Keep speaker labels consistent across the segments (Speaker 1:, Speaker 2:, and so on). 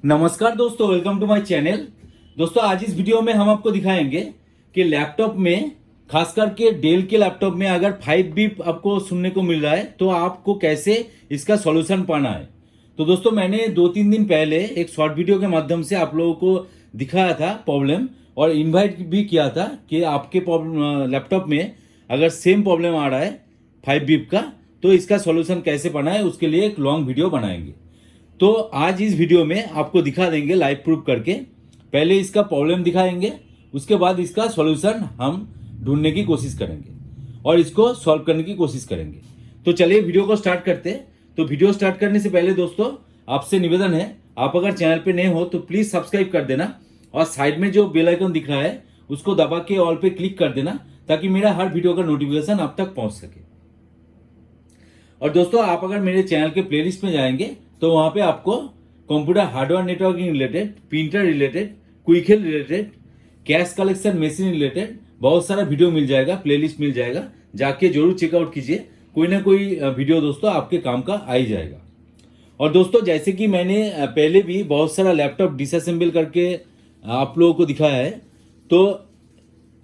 Speaker 1: नमस्कार दोस्तों, welcome to my channel. दोस्तों आज इस वीडियो में हम आपको दिखाएंगे कि लैपटॉप में, खास करके डेल के लैपटॉप में अगर 5 बीप आपको सुनने को मिल रहा है तो आपको कैसे इसका सॉल्यूशन पाना है। तो दोस्तों मैंने 2-3 दिन पहले एक शॉर्ट वीडियो के माध्यम से आप लोगों को दिखाया था प्रॉब्लम, और इनवाइट भी किया था कि आपके लैपटॉप में अगर सेम प्रॉब्लम आ रहा है 5 बीप का तो इसका सॉल्यूशन कैसे पाना है, उसके लिए एक लॉन्ग वीडियो बनाएंगे। तो आज इस वीडियो में आपको दिखा देंगे लाइव प्रूफ करके। पहले इसका प्रॉब्लम दिखाएंगे, उसके बाद इसका सॉल्यूशन हम ढूंढने की कोशिश करेंगे और इसको सॉल्व करने की कोशिश करेंगे। तो चलिए वीडियो को स्टार्ट करते हैं। तो वीडियो स्टार्ट करने से पहले दोस्तों आपसे निवेदन है, आप अगर चैनल पे नए हो तो प्लीज सब्सक्राइब कर देना और साइड में जो बेल आइकन दिख रहा है उसको दबा के ऑल पे क्लिक कर देना ताकि मेरा हर वीडियो का नोटिफिकेशन आप तक पहुंच सके। और दोस्तों आप अगर मेरे चैनल के प्लेलिस्ट में जाएंगे तो वहां पे आपको computer hardware networking related, printer related, quick related, cash collection machine related बहुत सारा वीडियो मिल जाएगा, प्लेलिस्ट मिल जाएगा। जाके जरूर चेकआउट कीजिए, कोई ना कोई वीडियो दोस्तों आपके काम का आ ही जाएगा। और दोस्तों जैसे कि मैंने पहले भी बहुत सारा लैपटॉप डिसअसेंबल करके आप लोगों को दिखाया है, तो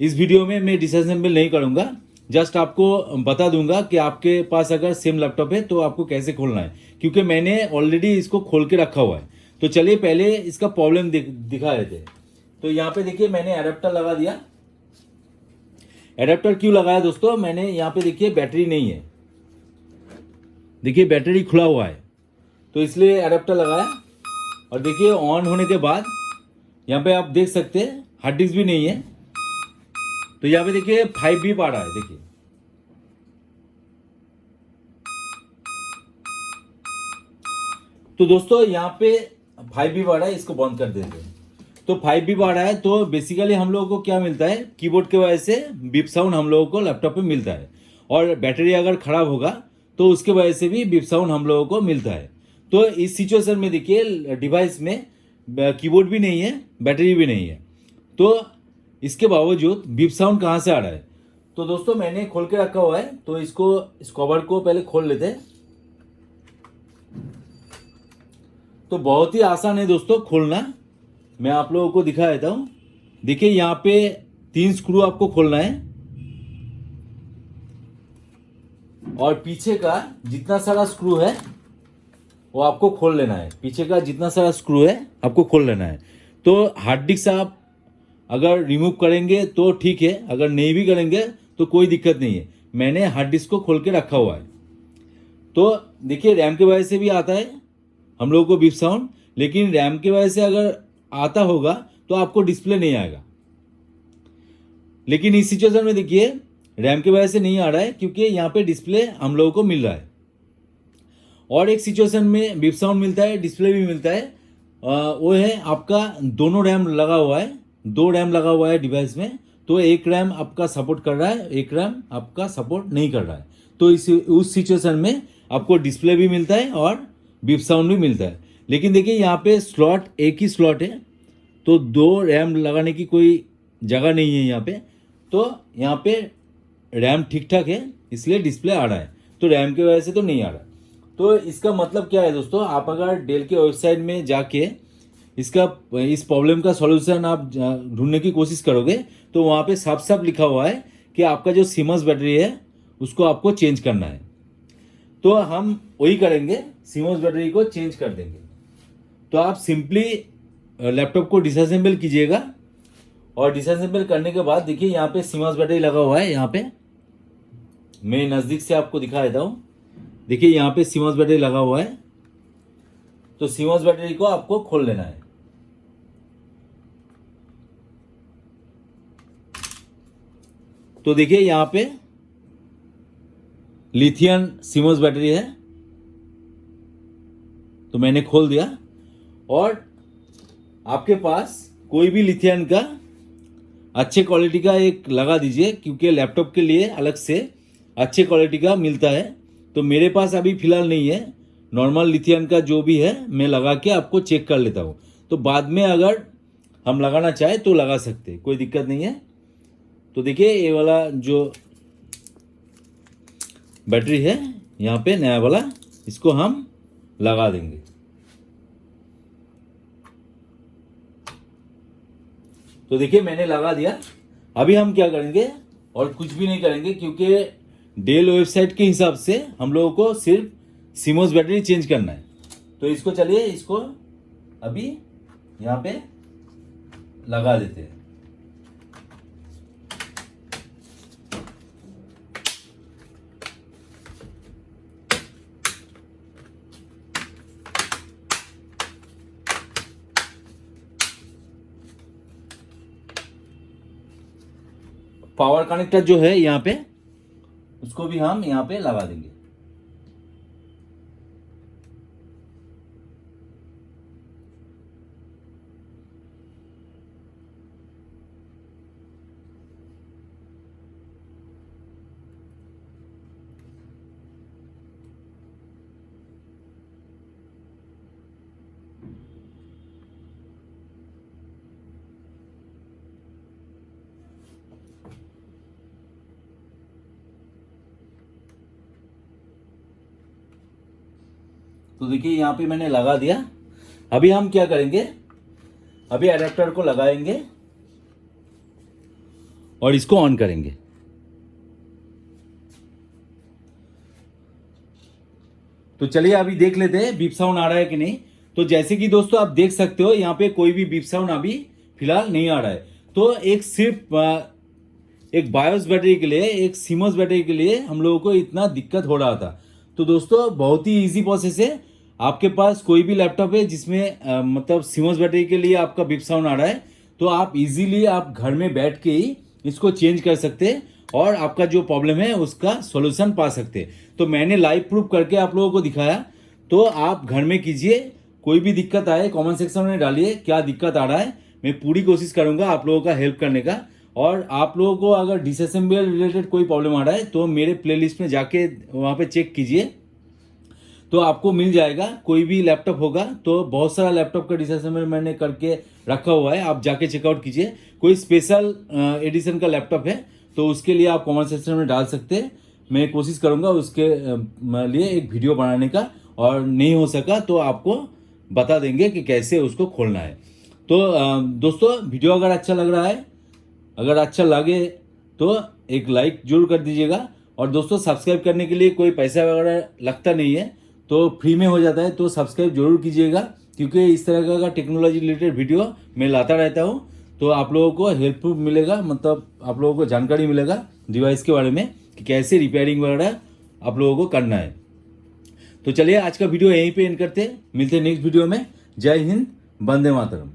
Speaker 1: इस वीडियो में मैं डिसअसेंबल नहीं करूंगा, जस्ट आपको बता दूंगा कि आपके पास अगर सेम लैपटॉप है तो आपको कैसे खोलना है, क्योंकि मैंने ऑलरेडी इसको खोल के रखा हुआ है। तो चलिए पहले इसका प्रॉब्लम दिखा देते हैं। तो यहाँ पे देखिए मैंने एडेप्टर लगा दिया। एडेप्टर क्यों लगाया दोस्तों, मैंने यहाँ पे देखिए बैटरी नहीं है, देखिए बैटरी खुला हुआ है तो इसलिए एडेप्टर लगाया। और देखिए ऑन होने के बाद यहाँ पे आप देख सकते हैं हार्ड डिस्क भी नहीं है। तो यहाँ पे देखिए 5 बीप आ रहा है, देखिए तो दोस्तों यहाँ पे 5 बीप आ रहा है, इसको बंद कर देते हैं। तो 5 बीप आ रहा है तो बेसिकली हम लोगों को क्या मिलता है, कीबोर्ड के वजह से बीप साउंड हम लोगों को लैपटॉप पे मिलता है, और बैटरी अगर खराब होगा तो उसके वजह से भी बीप साउंड हम लोगों को मिलता है। तो इस सिचुएशन में देखिए डिवाइस में कीबोर्ड भी नहीं है, बैटरी भी नहीं है, तो इसके बावजूद बीप साउंड कहाँ से आ रहा है। तो दोस्तों मैंने खोल के रखा हुआ है, तो इस कवर को पहले खोल लेते हैं। तो बहुत ही आसान है दोस्तों खोलना, मैं आप लोगों को दिखा देता हूं। देखिए यहाँ पे 3 स्क्रू आपको खोलना है और पीछे का जितना सारा स्क्रू है वो आपको खोल लेना है। पीछे का जितना सारा स्क्रू है आपको खोल लेना है। तो हार्ड डिस्क आप अगर रिमूव करेंगे तो ठीक है, अगर नहीं भी करेंगे तो कोई दिक्कत नहीं है। मैंने हार्ड डिस्क को खोल के रखा हुआ है। तो देखिए रैम की वजह से भी आता है हम लोगों को बीप साउंड, लेकिन रैम की वजह से अगर आता होगा तो आपको डिस्प्ले नहीं आएगा। लेकिन इस सिचुएशन में देखिए रैम की वजह से नहीं आ रहा है क्योंकि यहाँ पे डिस्प्ले हम लोगों को मिल रहा है। और एक सिचुएशन में बीप साउंड मिलता है, डिस्प्ले भी मिलता है, वो है आपका दोनों रैम लगा हुआ है, 2 रैम लगा हुआ है डिवाइस में। तो एक रैम आपका सपोर्ट कर रहा है, एक रैम आपका सपोर्ट नहीं कर रहा है। तो उस सिचुएशन में आपको डिस्प्ले भी मिलता है और बीप साउंड भी मिलता है। लेकिन देखिए यहाँ पे स्लॉट एक ही स्लॉट है, तो 2 रैम लगाने की कोई जगह नहीं है यहाँ पे। तो यहाँ पे रैम ठीक ठाक है इसलिए डिस्प्ले आ रहा है, तो रैम की वजह से तो नहीं आ रहा। तो इसका मतलब क्या है दोस्तों, आप अगर डेल के वेबसाइट में जाके इस प्रॉब्लम का सॉल्यूशन आप ढूंढने की कोशिश करोगे तो वहाँ पे साफ साफ लिखा हुआ है कि आपका जो सीमस बैटरी है उसको आपको चेंज करना है। तो हम वही करेंगे, सीमस बैटरी को चेंज कर देंगे। तो आप सिंपली लैपटॉप को डिसअसेंबल कीजिएगा, और डिसअसेंबल करने के बाद देखिए यहाँ पे सीमस बैटरी लगा हुआ है। यहाँ पे मैं नज़दीक से आपको दिखा देता हूँ, देखिए यहाँ पे सीमस बैटरी लगा हुआ है। तो सीमस बैटरी को आपको खोल लेना है। तो देखिए यहाँ पे लिथियम सीमस बैटरी है, तो मैंने खोल दिया। और आपके पास कोई भी लिथियम का अच्छे क्वालिटी का एक लगा दीजिए, क्योंकि लैपटॉप के लिए अलग से अच्छे क्वालिटी का मिलता है। तो मेरे पास अभी फिलहाल नहीं है, नॉर्मल लिथियम का जो भी है मैं लगा के आपको चेक कर लेता हूँ। तो बाद में अगर हम लगाना चाहे तो लगा सकते, कोई दिक्कत नहीं है। तो देखिए ये वाला जो बैटरी है यहाँ पे नया वाला, इसको हम लगा देंगे। तो देखिए मैंने लगा दिया। अभी हम क्या करेंगे और कुछ भी नहीं करेंगे, क्योंकि डेल वेबसाइट के हिसाब से हम लोगों को सिर्फ सीमोस बैटरी चेंज करना है। तो इसको चलिए इसको अभी यहाँ पे लगा देते हैं। पावर कनेक्टर जो है यहाँ पे, उसको भी हम यहाँ पे लगा देंगे। तो देखिए यहाँ पे मैंने लगा दिया। अभी हम क्या करेंगे, अभी अडेप्टर को लगाएंगे और इसको ऑन करेंगे। तो चलिए अभी देख लेते हैं बीप साउंड आ रहा है कि नहीं। तो जैसे कि दोस्तों आप देख सकते हो यहाँ पे कोई भी बीप साउंड अभी फिलहाल नहीं आ रहा है। तो एक सिर्फ एक बायोस बैटरी के लिए, एक सीमोस बैटरी के लिए हम लोगों को इतना दिक्कत हो रहा था। तो दोस्तों बहुत ही इजी प्रोसेस है। आपके पास कोई भी लैपटॉप है जिसमें मतलब सीमोस बैटरी के लिए आपका बीप साउंड आ रहा है, तो आप इजीली आप घर में बैठ के ही इसको चेंज कर सकते हैं और आपका जो प्रॉब्लम है उसका सॉल्यूशन पा सकते हैं। तो मैंने लाइव प्रूफ करके आप लोगों को दिखाया। तो आप घर में कीजिए, कोई भी दिक्कत आए कमेंट सेक्शन में डालिए क्या दिक्कत आ रहा है। मैं पूरी कोशिश करूंगा आप लोगों का हेल्प करने का। और आप लोगों को अगर डिसअसेंबल रिलेटेड कोई प्रॉब्लम आ रहा है तो मेरे प्लेलिस्ट में जाके वहाँ पे चेक कीजिए, तो आपको मिल जाएगा। कोई भी लैपटॉप होगा तो बहुत सारा लैपटॉप का डिसअसेंबल मैंने करके रखा हुआ है, आप जाके चेकआउट कीजिए। कोई स्पेशल एडिशन का लैपटॉप है तो उसके लिए आप कमेंट सेक्शन में डाल सकते हैं। मैं कोशिश करूंगा उसके लिए एक वीडियो बनाने का, और नहीं हो सका तो आपको बता देंगे कि कैसे उसको खोलना है। तो दोस्तों वीडियो अगर अच्छा लग रहा है, अगर अच्छा लगे तो एक लाइक जरूर कर दीजिएगा। और दोस्तों सब्सक्राइब करने के लिए कोई पैसा वगैरह लगता नहीं है, तो फ्री में हो जाता है। तो सब्सक्राइब जरूर कीजिएगा, क्योंकि इस तरह का टेक्नोलॉजी रिलेटेड वीडियो मैं लाता रहता हूँ। तो आप लोगों को हेल्पफुल मिलेगा, मतलब आप लोगों को जानकारी मिलेगा डिवाइस के बारे में कि कैसे रिपेयरिंग वगैरह आप लोगों को करना है। तो चलिए आज का वीडियो यहीं पे एंड करते हैं, मिलते हैं नेक्स्ट वीडियो में। जय हिंद, वंदे मातरम।